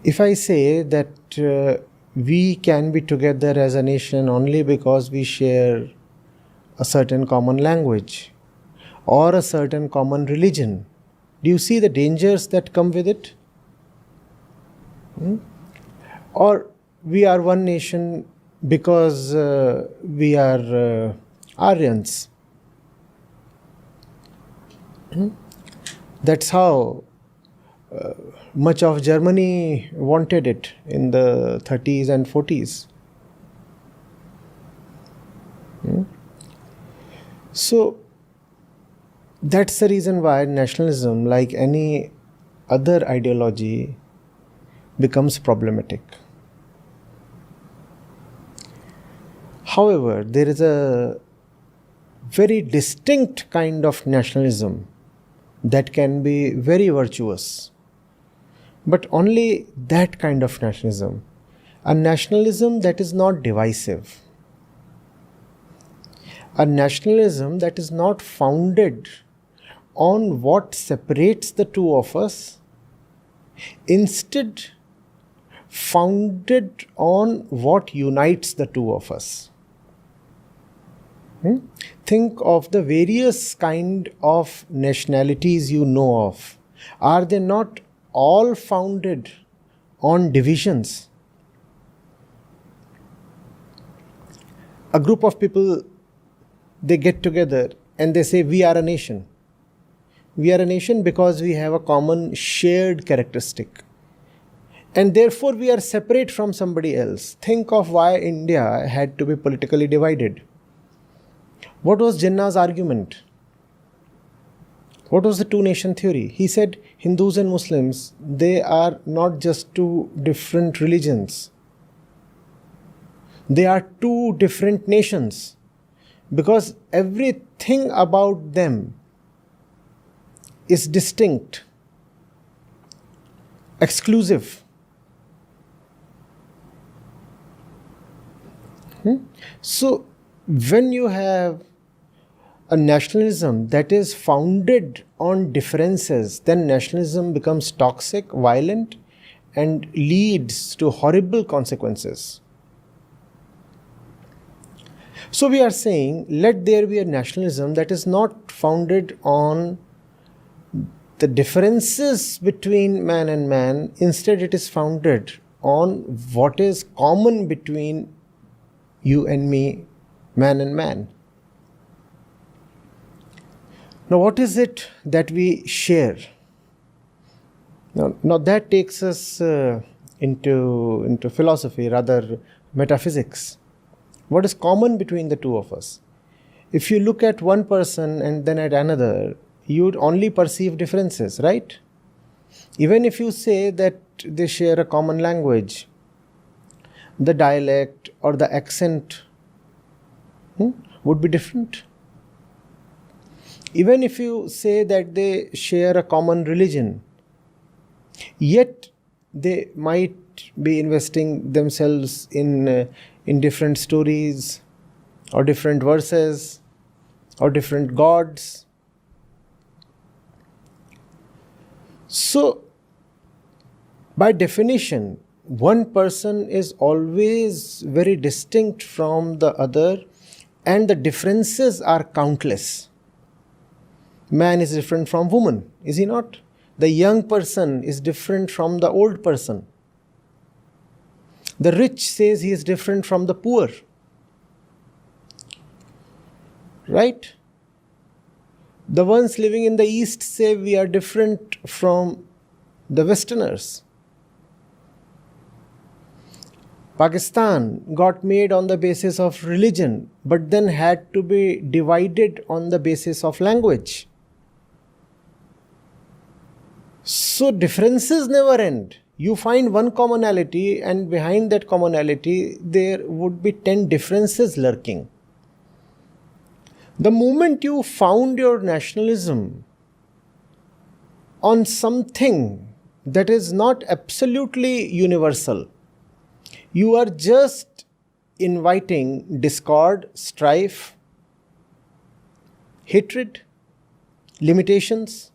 If I say that we can be together as a nation only because we share a certain common language or a certain common religion, do you see the dangers that come with it? Or we are one nation because we are Aryans. That's how much of Germany wanted it in the 30s and 40s. So that's the reason why nationalism, like any other ideology, becomes problematic. However, there is a very distinct kind of nationalism that can be very virtuous. But only that kind of nationalism, a nationalism that is not divisive, a nationalism that is not founded on what separates the two of us, instead founded on what unites the two of us. Think of the various kind of nationalities you know of. Are they not all founded on divisions? A group of people, they get together and they say, we are a nation. We are a nation because we have a common shared characteristic. And therefore we are separate from somebody else. Think of why India had to be politically divided. What was Jinnah's argument? What was the two-nation theory? He said Hindus and Muslims, they are not just two different religions. They are two different nations. Because everything about them is distinct, exclusive. So when you have a nationalism that is founded on differences, then nationalism becomes toxic, violent, and leads to horrible consequences. So we are saying, let there be a nationalism that is not founded on the differences between man and man. Instead, it is founded on what is common between you and me, man and man. Now, what is it that we share? Now that takes us into philosophy, rather metaphysics. What is common between the two of us? If you look at one person and then at another, you would only perceive differences, right? Even if you say that they share a common language, the dialect or the accent would be different. Even if you say that they share a common religion, yet they might be investing themselves in different stories or different verses or different gods. So, by definition, one person is always very distinct from the other, and the differences are countless. Man is different from woman, is he not? The young person is different from the old person. The rich says he is different from the poor. Right? The ones living in the East say we are different from the Westerners. Pakistan got made on the basis of religion, but then had to be divided on the basis of language. So differences never end. You find one commonality, and behind that commonality there would be 10 differences lurking. The moment you found your nationalism on something that is not absolutely universal, you are just inviting discord, strife, hatred, limitations.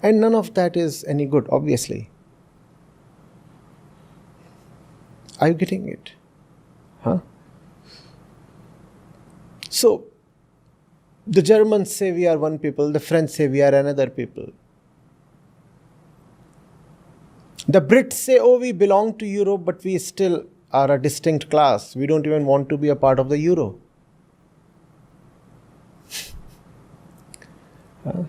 And none of that is any good, obviously. Are you getting it? Huh? So, the Germans say we are one people, the French say we are another people. The Brits say, oh, we belong to Europe, but we still are a distinct class. We don't even want to be a part of the Euro. Huh?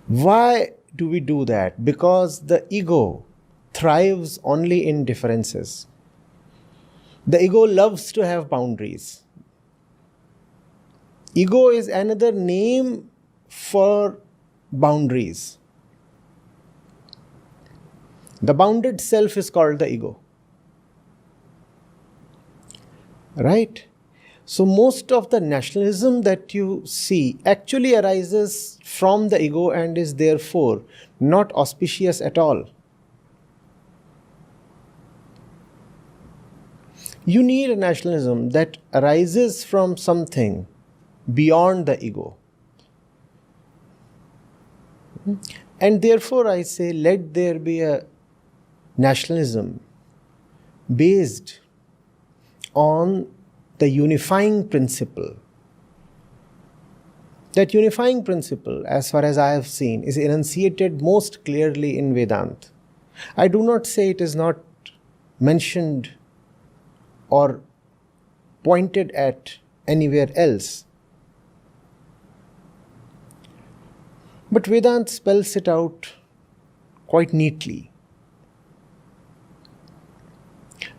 Why do we do that? Because the ego thrives only in differences. The ego loves to have boundaries. Ego is another name for boundaries. The bounded self is called the ego. Right? So most of the nationalism that you see actually arises from the ego and is therefore not auspicious at all. You need a nationalism that arises from something beyond the ego. And therefore I say, let there be a nationalism based on the unifying principle. That unifying principle, as far as I have seen, is enunciated most clearly in Vedanta. I do not say it is not mentioned or pointed at anywhere else. But Vedanta spells it out quite neatly.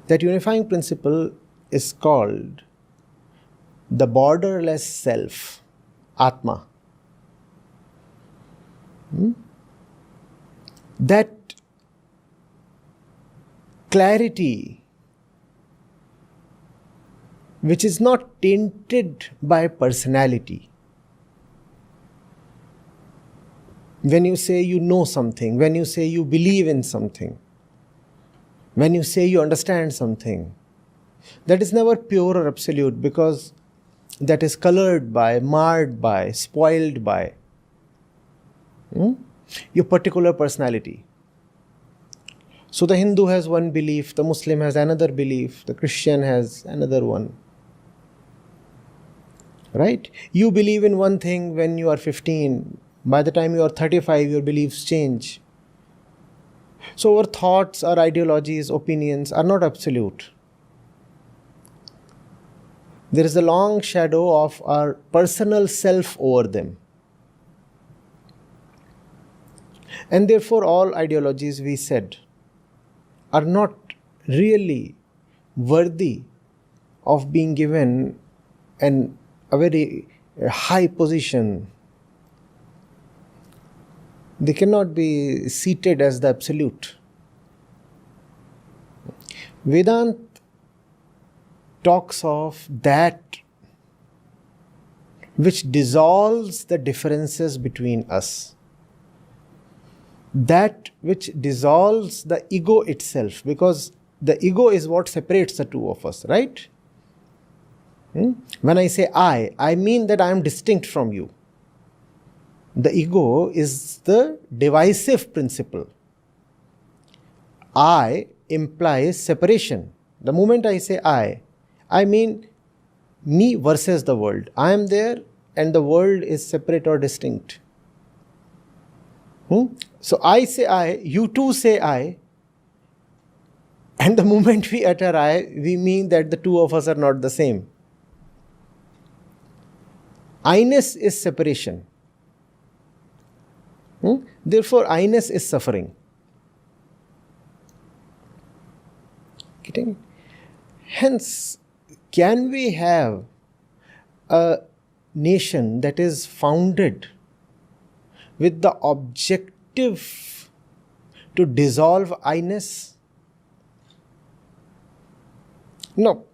That unifying principle is called the borderless self, Atma. That clarity which is not tainted by personality. When you say you know something, when you say you believe in something, when you say you understand something, that is never pure or absolute, because that is colored by, marred by, spoiled by your particular personality. So the Hindu has one belief, the Muslim has another belief, the Christian has another one. Right? You believe in one thing when you are 15. By the time you are 35, your beliefs change. So our thoughts, our ideologies, opinions are not absolute. There is a long shadow of our personal self over them. And therefore all ideologies, we said, are not really worthy of being given a very high position. They cannot be seated as the absolute. Vedanta talks of that which dissolves the differences between us. That which dissolves the ego itself, because the ego is what separates the two of us, right? When I say I mean that I am distinct from you. The ego is the divisive principle. I implies separation. The moment I say I mean me versus the world. I am there and the world is separate or distinct. So I say I, you too say I, and the moment we utter I, we mean that the two of us are not the same. I-ness is separation. Therefore, I-ness is suffering. Getting it? Hence, can we have a nation that is founded with the objective to dissolve I-ness? No.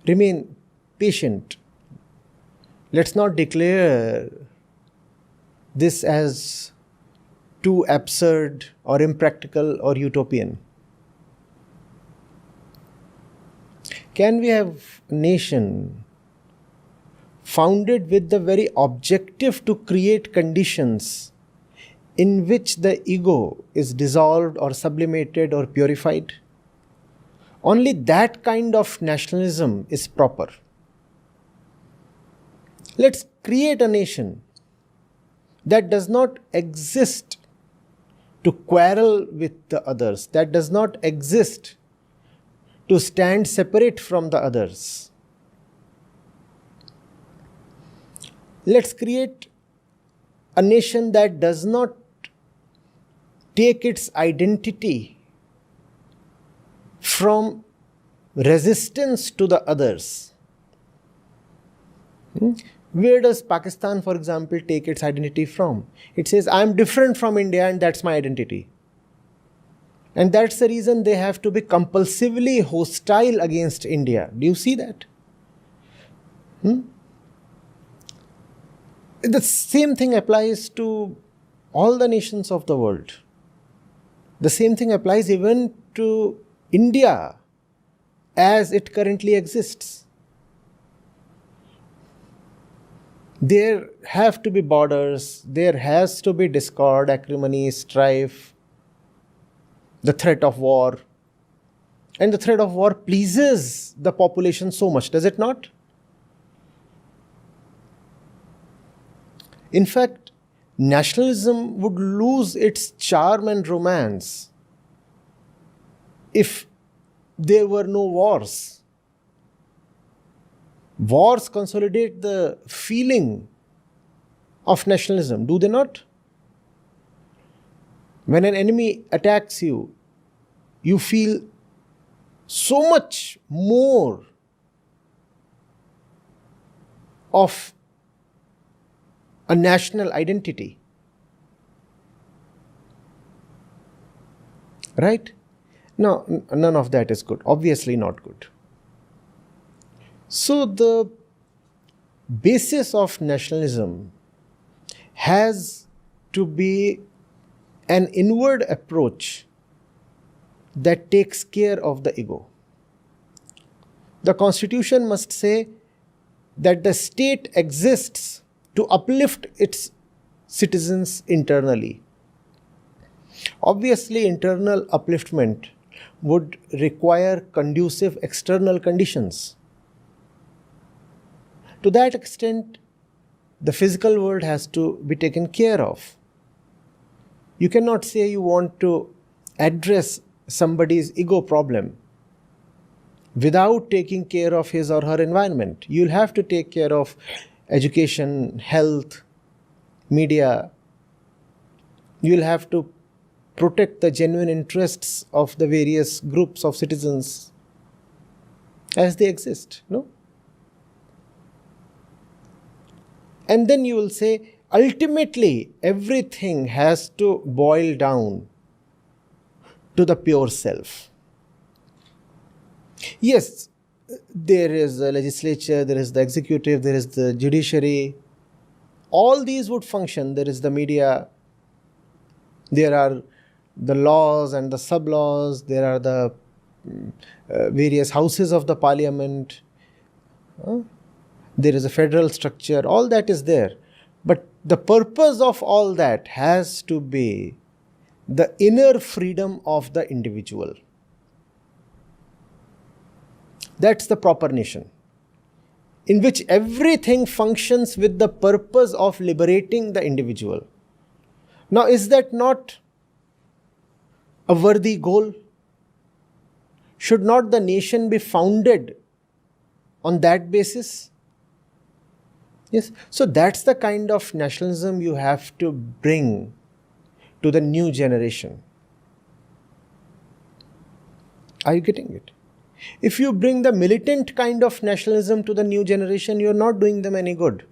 Remain patient. Let's not declare this as too absurd or impractical or utopian. Can we have a nation founded with the very objective to create conditions in which the ego is dissolved or sublimated or purified, only that kind of nationalism is proper. Let's create a nation that does not exist to quarrel with the others, that does not exist to stand separate from the others. Let's create a nation that does not take its identity from resistance to the others. Where does Pakistan, for example, take its identity from? It says, I am different from India and that's my identity. And that's the reason they have to be compulsively hostile against India. Do you see that? The same thing applies to all the nations of the world. The same thing applies even to India as it currently exists. There have to be borders, there has to be discord, acrimony, strife, the threat of war. And the threat of war pleases the population so much, does it not? In fact, nationalism would lose its charm and romance if there were no wars. Wars consolidate the feeling of nationalism, do they not? When an enemy attacks you, you feel so much more of a national identity. Right? No, none of that is good. Obviously not good. So the basis of nationalism has to be an inward approach that takes care of the ego. The constitution must say that the state exists to uplift its citizens internally. Obviously, internal upliftment would require conducive external conditions. To that extent, the physical world has to be taken care of. You cannot say you want to address somebody's ego problem without taking care of his or her environment. You'll have to take care of education, health, media. You'll have to protect the genuine interests of the various groups of citizens as they exist, no? And then you will say, ultimately, everything has to boil down to the pure self. Yes, there is the legislature, there is the executive, there is the judiciary. All these would function. There is the media. There are the laws and the sub-laws. There are the various houses of the parliament. There is a federal structure. All that is there. But the purpose of all that has to be the inner freedom of the individual. That's the proper nation, in which everything functions with the purpose of liberating the individual. Now, is that not a worthy goal? Should not the nation be founded on that basis? Yes. So that's the kind of nationalism you have to bring to the new generation. Are you getting it? If you bring the militant kind of nationalism to the new generation, you're not doing them any good.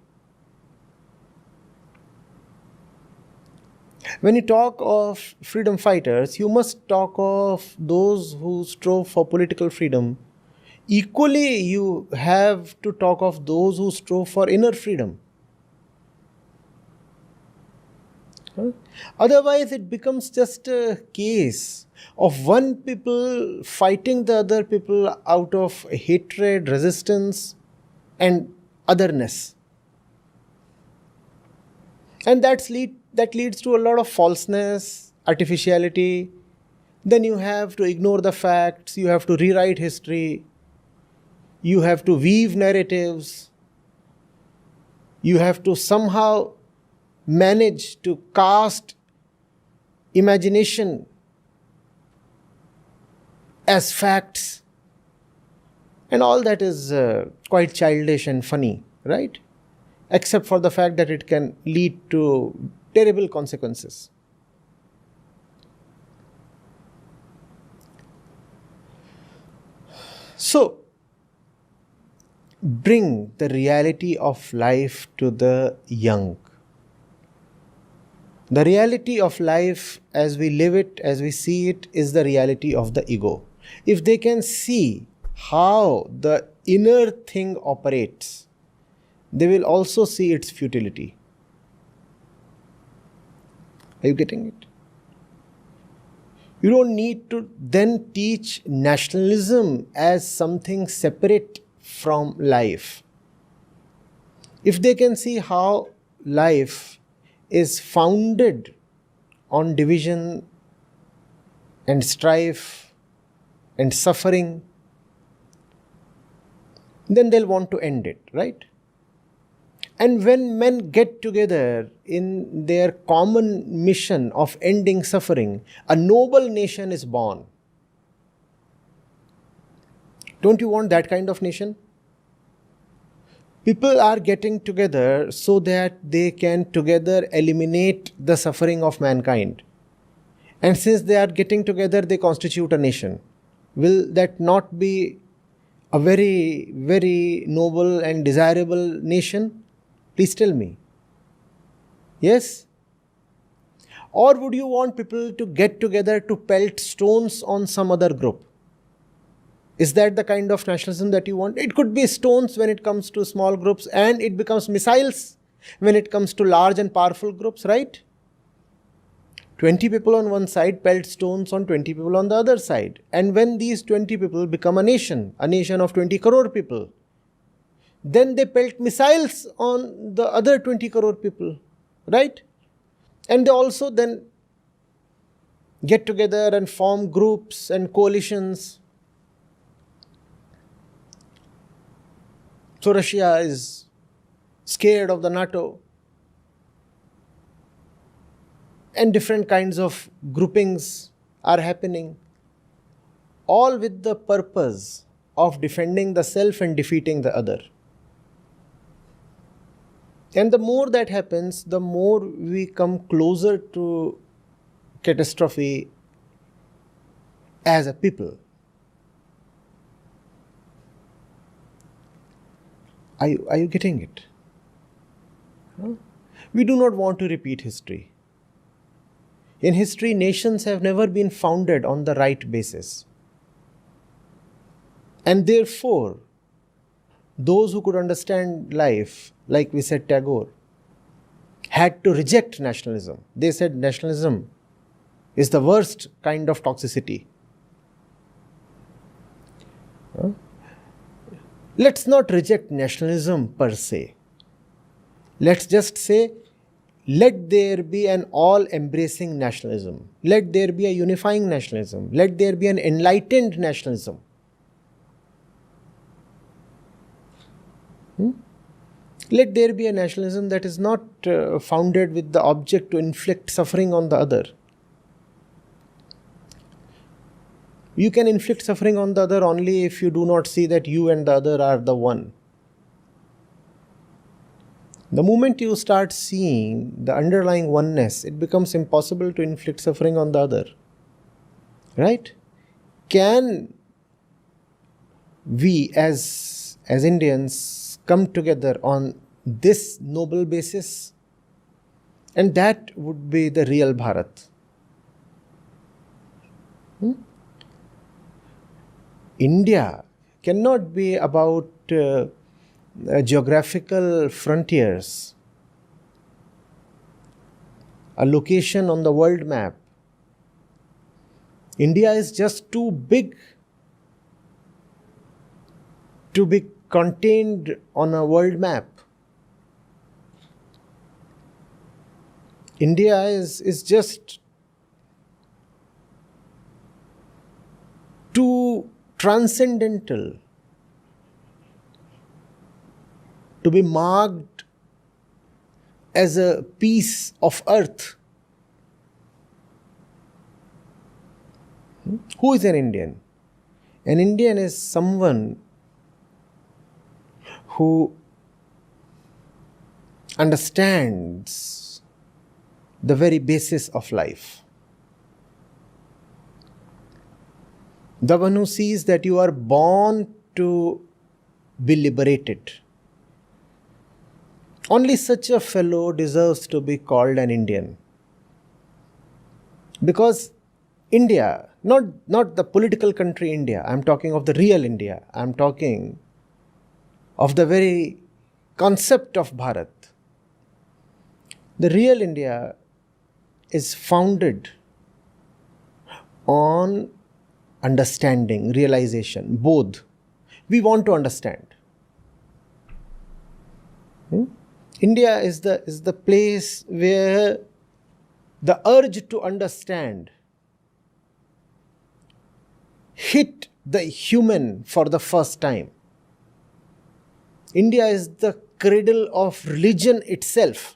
When you talk of freedom fighters, you must talk of those who strove for political freedom. Equally, you have to talk of those who strove for inner freedom. Otherwise, it becomes just a case of one people fighting the other people out of hatred, resistance, and otherness. And that's that leads to a lot of falseness, artificiality. Then you have to ignore the facts, you have to rewrite history, you have to weave narratives, you have to somehow manage to cast imagination as facts. And all that is quite childish and funny, right? Except for the fact that it can lead to terrible consequences. So, bring the reality of life to the young. The reality of life as we live it, as we see it, is the reality of the ego. If they can see how the inner thing operates, they will also see its futility. Are you getting it? You don't need to then teach nationalism as something separate from life. If they can see how life is founded on division and strife and suffering, then they'll want to end it, right? And when men get together in their common mission of ending suffering, a noble nation is born. Don't you want that kind of nation? People are getting together so that they can together eliminate the suffering of mankind. And since they are getting together, they constitute a nation. Will that not be a very, very noble and desirable nation? Please tell me. Yes? Or would you want people to get together to pelt stones on some other group? Is that the kind of nationalism that you want? It could be stones when it comes to small groups, and it becomes missiles when it comes to large and powerful groups, right? 20 people on one side pelt stones on 20 people on the other side. And when these 20 people become a nation of 20 crore people, then they pelt missiles on the other 20 crore people, right? And they also then get together and form groups and coalitions. So Russia is scared of the NATO. And different kinds of groupings are happening, all with the purpose of defending the self and defeating the other. And the more that happens, the more we come closer to catastrophe as a people. Are you getting it? Huh? We do not want to repeat history. In history, nations have never been founded on the right basis. And therefore, those who could understand life, like we said Tagore, had to reject nationalism. They said nationalism is the worst kind of toxicity. Huh? Let's not reject nationalism per se. Let's just say, let there be an all-embracing nationalism. Let there be a unifying nationalism. Let there be an enlightened nationalism. Let there be a nationalism that is not founded with the object to inflict suffering on the other. You can inflict suffering on the other only if you do not see that you and the other are the one. The moment you start seeing the underlying oneness, it becomes impossible to inflict suffering on the other. Right? Can we as Indians come together on this noble basis? And that would be the real Bharat. India cannot be about geographical frontiers, a location on the world map. India is just too big to be contained on a world map. India is just too transcendental to be marked as a piece of earth. Who is an Indian? An Indian is someone who understands the very basis of life. The one who sees that you are born to be liberated. Only such a fellow deserves to be called an Indian. Because India, not the political country India, I'm talking of the real India, I'm talking of the very concept of Bharat. The real India is founded on understanding, realization, bodh. We want to understand. India is the place where the urge to understand hit the human for the first time. India is the cradle of religion itself.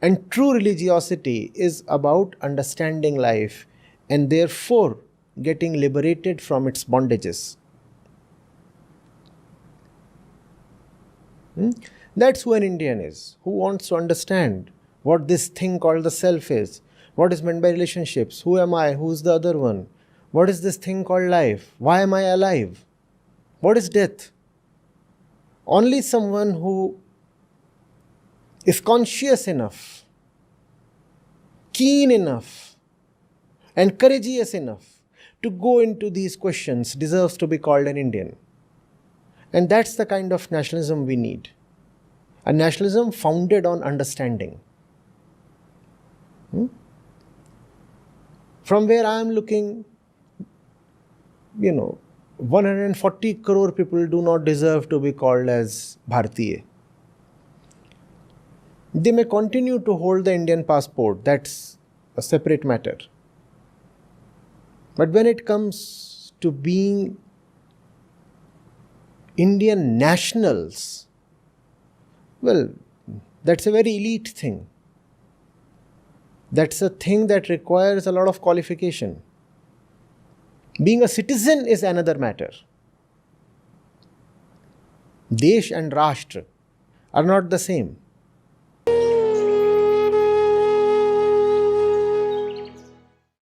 And true religiosity is about understanding life and therefore getting liberated from its bondages. That's who an Indian is, who wants to understand what this thing called the self is, what is meant by relationships, who am I, who is the other one, what is this thing called life, why am I alive, what is death. Only someone who is conscious enough, keen enough, and courageous enough to go into these questions deserves to be called an Indian. And that's the kind of nationalism we need. A nationalism founded on understanding. From where I am looking, 140 crore people do not deserve to be called as Bharatiya. They may continue to hold the Indian passport, that's a separate matter. But when it comes to being Indian nationals, well, that's a very elite thing. That's a thing that requires a lot of qualification. Being a citizen is another matter. Desh and Rashtra are not the same.